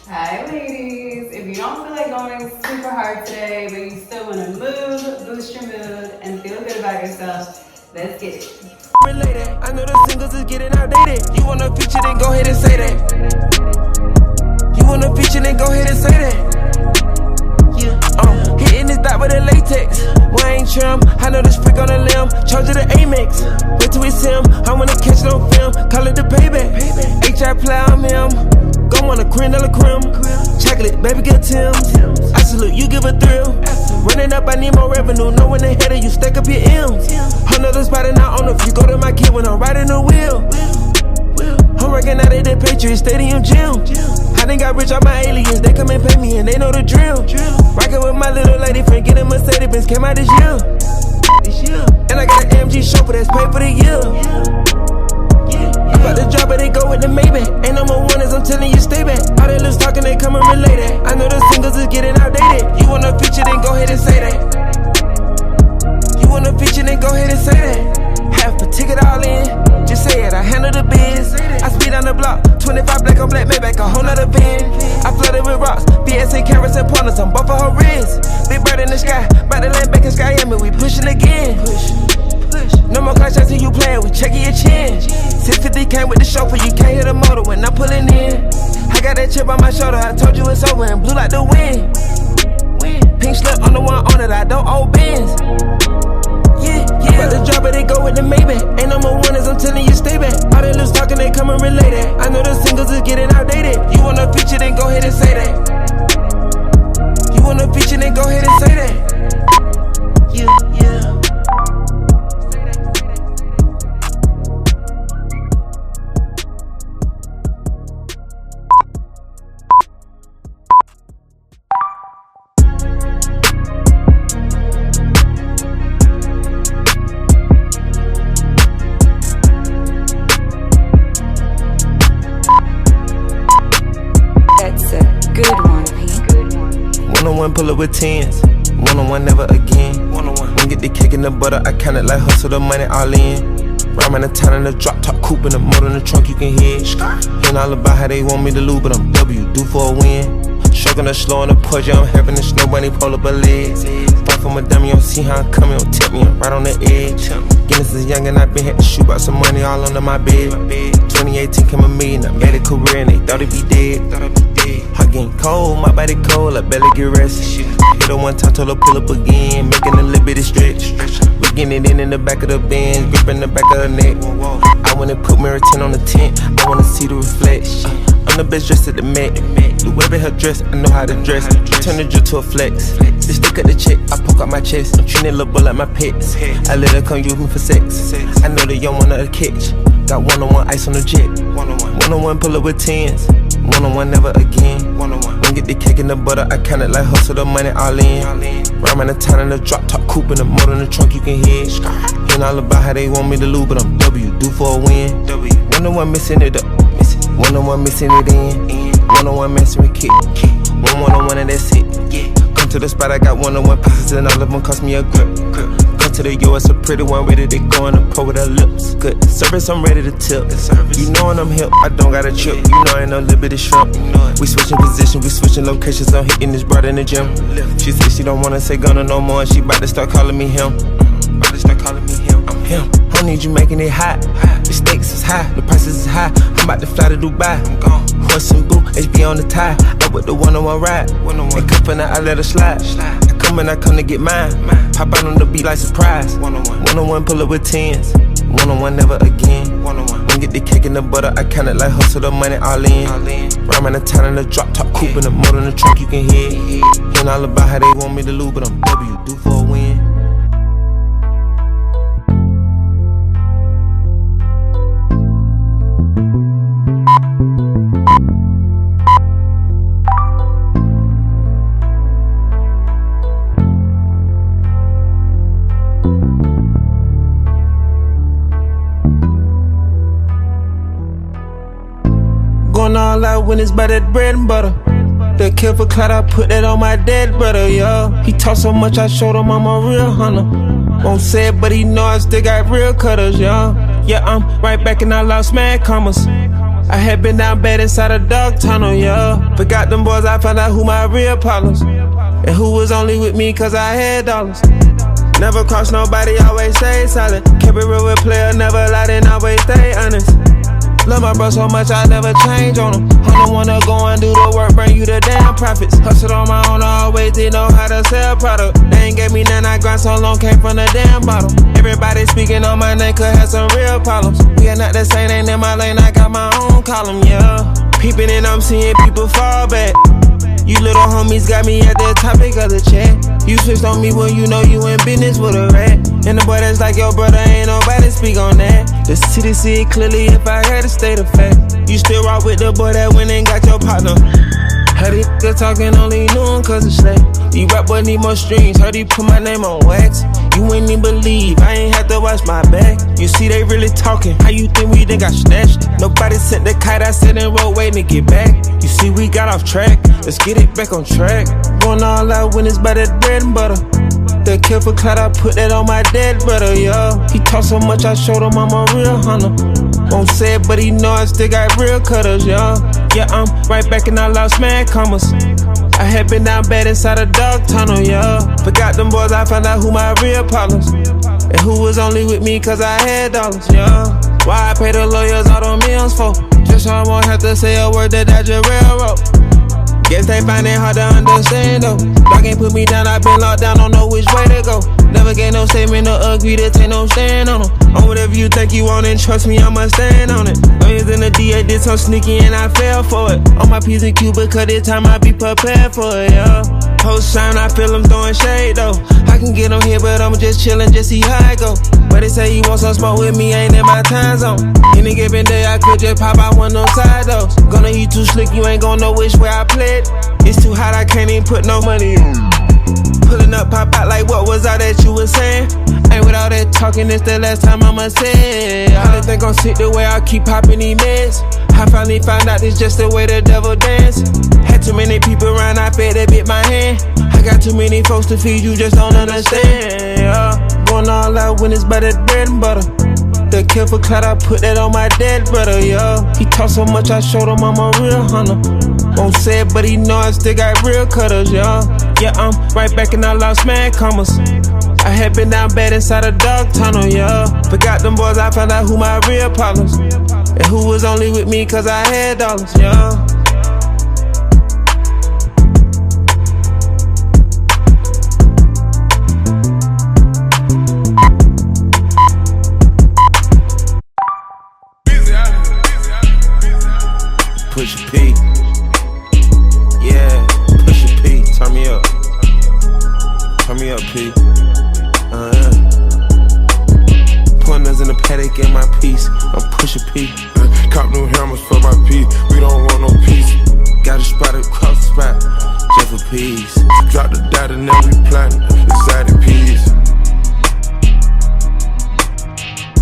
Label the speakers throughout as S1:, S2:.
S1: Hi ladies, if you don't feel like going super hard today, but you still want to move, boost your mood, and feel good about yourself, let's get it.
S2: Related. I know the singles is getting outdated. You wanna feature, then go ahead and say that. You wanna feature, then go ahead and say that. Yeah, hitting this dot with a latex. Well, I ain't trim, I know this freak on the limb. Charge of the Amex, wait till it's him. I wanna catch it on film, call it the payback. H.I. play, I'm him. Go on a creme de la creme. Chocolate, baby, get Tim. I salute, you give a thrill. Running up, I need more revenue. Knowing the header, you stack up your M's. Another spot and I own if you go to my kid when I'm riding the wheel. I'm working out at the Patriot Stadium gym. I done got rich off my aliens. They come and pay me and they know the drill. Rockin' with my little lady friend, getting Mercedes-Benz, came out this year. And I got an AMG chauffeur that's paid for the year. About to drop it, they go with the Maybach. Ain't no more winners, I'm telling you, stay back. All that loose talking, they come and relate that. I know the singles is getting outdated. You wanna feature, then go ahead and say that. You wanna feature, then go ahead and say that. Half a ticket all in, just say it, I handle the biz. I speed on the block, 25 black on black, Maybach, a whole nother bin. I flooded with rocks, BSA cameras and pointers on both of her wrists. Big bird in the sky, bout to land back in Skyami, we pushing again. No more clash until you playing, we checking your chin. 650 came with the chauffeur, you can't hear the motor when I'm pulling in. I got that chip on my shoulder, I told you it's over and blew like the wind. Pink slip on the one on it, I don't owe Benz. About to drop it, they go with the Maybach. Ain't no more winners, I'm telling you, stay back. All that loose talking, they come and relay that. I know the singles is getting outdated. You wanna feature, then go ahead and say that. You wanna feature, then go ahead and say that. Pull up with tens, one-on-one never again. One get the cake in the butter, I count it like hustle the money all in. Rhyme in the town in the drop top coupe in the motor in the trunk you can hear. Hearing all about how they want me to lose, but I'm W, due for a win. Stroking the slow on the push, yeah, I'm having the snow bunny pull up a leg. Fight from a dummy, you don't see how I'm coming, don't tip me, I'm right on the edge. Guinness is young and I been had to shoot out some money all under my bed. 2018 came a million, I made a career and they thought it'd be dead. I getting cold, my body cold, I barely get rest. Hit her one time, told her pull up again, making a little bit of stretch. We getting it in the back of the Benz, gripping the back of her neck. I wanna put mirror 10 on the tent, I wanna see the reflection. I'm the best dressed at the Met. The web in her dress, I know how to dress. Turn the drill to a flex. This stick at the check, I poke out my chest. I'm treating a little boy like my pets. I let her come use me for sex. I know they don't want her to catch. Got one-on-one ice on the jet. One-on-one pull up with tens. One-on-one never again. One get the cake in the butter, I count it like hustle the money all in. Rhyme in the town in the drop top coupe in the motor in the trunk you can hear. Hearing all about how they want me to lose, but I'm W, due for a win. One-on-one missing it up, one-on-one missing it in. One-on-one messing with kick, one-on-one and that's it. Come to the spot, I got one-on-one pieces and all of them cost me a grip. Come to the yo, it's a pretty one, ready to go and pour with her lips. Good service, I'm ready to tip. You knowin' I'm hip, I don't got a trip. You know I ain't no little bit of shrimp. We switching position, we switching locations. I'm hitting this broad in the gym. She said she don't wanna say Gunna no more, and she bout to start calling me him. I'm him. I don't need you making it hot. The stakes is high, the prices is high. I'm about to fly to Dubai. I'm gone. Horse and boo, HB on the tie. I with the one-on-one ride. Ain't cuffin' I let her slide. I come to get mine. Pop out on the beat like surprise. One-on-one pull up with tens. One-on-one never again. One get the cake in the butter, I count it like hustle the money all in. Rhyme in the town in the drop top coupe in the motor in the trunk you can hear. Hearing all about how they want me to lose, but I'm W, due for a win. Going all out when it's by that bread and butter. That kill for clout, I put that on my dead brother, yo. He talk so much, I showed him I'm a real hunter. Won't say it, but he know I still got real cutters, yo. Yeah, I'm right back and I lost mad commas. I had been down bad inside a dark tunnel, yeah. Forgot them boys, I found out who my real problems. And who was only with me cause I had dollars. Never crossed nobody, always stay silent. Kept it real with player, never lied and always stay honest. Love my bro so much, I never change on him. I don't wanna go and do the work, bring you the damn profits. Hustled on my own, I always did know how to sell product. They ain't gave me none, I grind so long, came from the damn bottle. Everybody speaking on my name could have some real problems. We are not the same, ain't in my lane, I got my own column, yeah. Peeping and I'm seeing people fall back. You little homies got me at the topic of the chat. You switched on me when you know you in business with a rat. And the boy that's like your brother, ain't nobody speak on that. The city see it clearly if I had to state of fact. You still rock with the boy that went and got your partner. Heard he talking, only knew him cause it's slack. These rap boys need more streams, heard he put my name on wax. You ain't even believe, I ain't had to watch my back. You see they really talking, how you think we done got snatched? Nobody sent the kite, I sat in road waiting to get back. You see we got off track, let's get it back on track. Going all out when it's by that bread and butter. The kill for clout, I put that on my dead brother, yo. He talk so much, I showed him I'm a real hunter. Won't say it, but he know I still got real cutters, yo. Yeah, I'm right back and I lost mad commas. I had been down bad inside a dark tunnel, yo. Forgot them boys, I found out who my real problems. And who was only with me cause I had dollars, yo. Why I pay the lawyers all them millions for? Just so I won't have to say a word that I just railroad. Guess they find it hard to understand though. Dog ain't put me down, I been locked down, don't know which way to go. Never gave no statement or agree to take no stand on them. On whatever you think you want and trust me, I'ma stand on it. Lawyers in the DA did some sneaky and I fell for it. On my P's and Q's because this time I be prepared for it, yeah. Post shine, I feel them throwing shade though. I can get on here but I'm just chillin', just see how I go. But they say he want some smoke with me, ain't in my time zone. Any given day I could just pop out one of those side doors. Gonna you too slick, you ain't gon' know which way I played. It's too hot, I can't even put no money in. Pulling up, pop out like what was all that you was saying? Ain't with all that talking, it's the last time I'ma say it. I don't think I'm sick the way I keep popping these meds. I finally found out it's just the way the devil dance. Had too many people around, I fed that bit my hand. I got too many folks to feed, you just don't understand, yeah. Going all out when it's by that bread and butter. The kill for clout, I put that on my dead brother, yo. He talk so much, I showed him I'm a real hunter. Won't say it, but he know I still got real cutters, yo. Yeah, I'm right back and I lost mad commas. I had been down bad inside a dark tunnel, yo. Forgot them boys, I found out who my real problems. And who was only with me cause I had dollars, yo. Pushin P. Yeah, Pushin P. Turn me up. Turn me up, P. Pointers in the paddock in my piece. I'm Pushin P.
S3: Cop new hammers for my P. We don't want no peace.
S2: Got a spot across the spot. Just for peace.
S3: Drop the data, now we plotting. Exotic peas.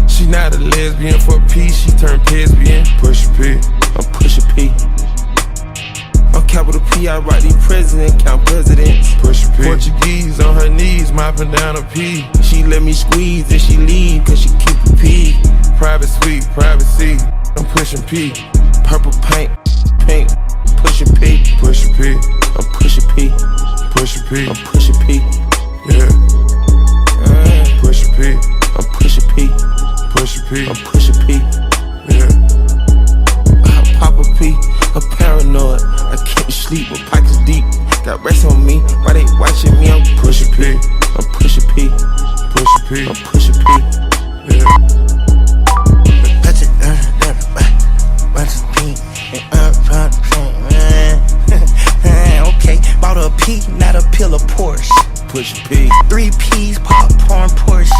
S3: She not a lesbian for peace. She turned lesbian. Pushin P.
S2: I'm Pushin P. On capital P, I write these presidents, count presidents.
S3: Pushin P. Portuguese on her knees, mopping down a P.
S2: She let me squeeze and she leave, cause she keep a P.
S3: Private suite, privacy. I'm Pushin P.
S2: Purple paint, pink, Pushin P.
S3: Pushin P.
S2: I'm Pushin P.
S3: Pushin P.
S2: I'm Pushin P.
S3: Yeah. Pushin P.
S2: I'm Pushin P.
S3: Pushin P.
S2: I'm Pushin P.
S3: Yeah.
S2: Papa P, I'm paranoid. I can't sleep, my pockets deep. Got rest on me, why they watching me? I'm
S3: Pushin P.
S2: I'm Pushin P.
S3: Pushin P.
S2: I'm Pushin P.
S3: Yeah.
S4: Touch it, okay, bought a P, not a pill of Porsche.
S2: Pushin P.
S4: 3 P's, popcorn, Porsche.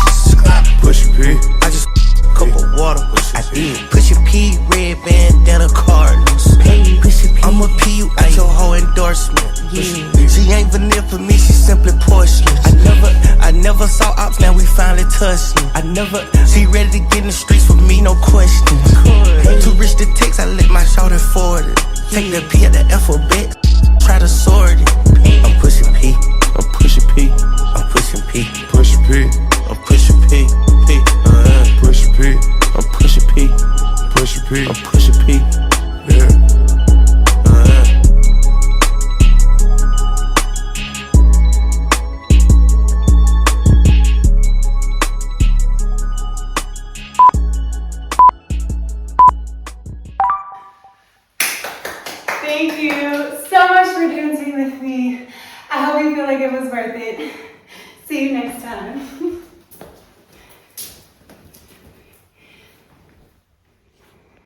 S3: Pushin P.
S4: I just cup of water. I did. Pushin P, red bandana Cardinals. I'ma P you out your whole endorsement. Yeah. She ain't vanilla for me, she simply porcelain. I never saw ops, now we finally touched it. She ready to get in the streets for me, no question. Too rich to text, I let my shoulder forward it. Take the P at the alphabet, try to sort it. I'm Pushin P.
S2: I'm Pushin P.
S4: I'm Pushin P.
S3: Pushin P.
S2: I'm Pushin P.
S3: Pushin P.
S2: I'm Pushin P.
S3: Pushin P.
S2: I'm Pushin P.
S1: Thank you so much for dancing with me. I hope you feel like it was worth it. See you next time.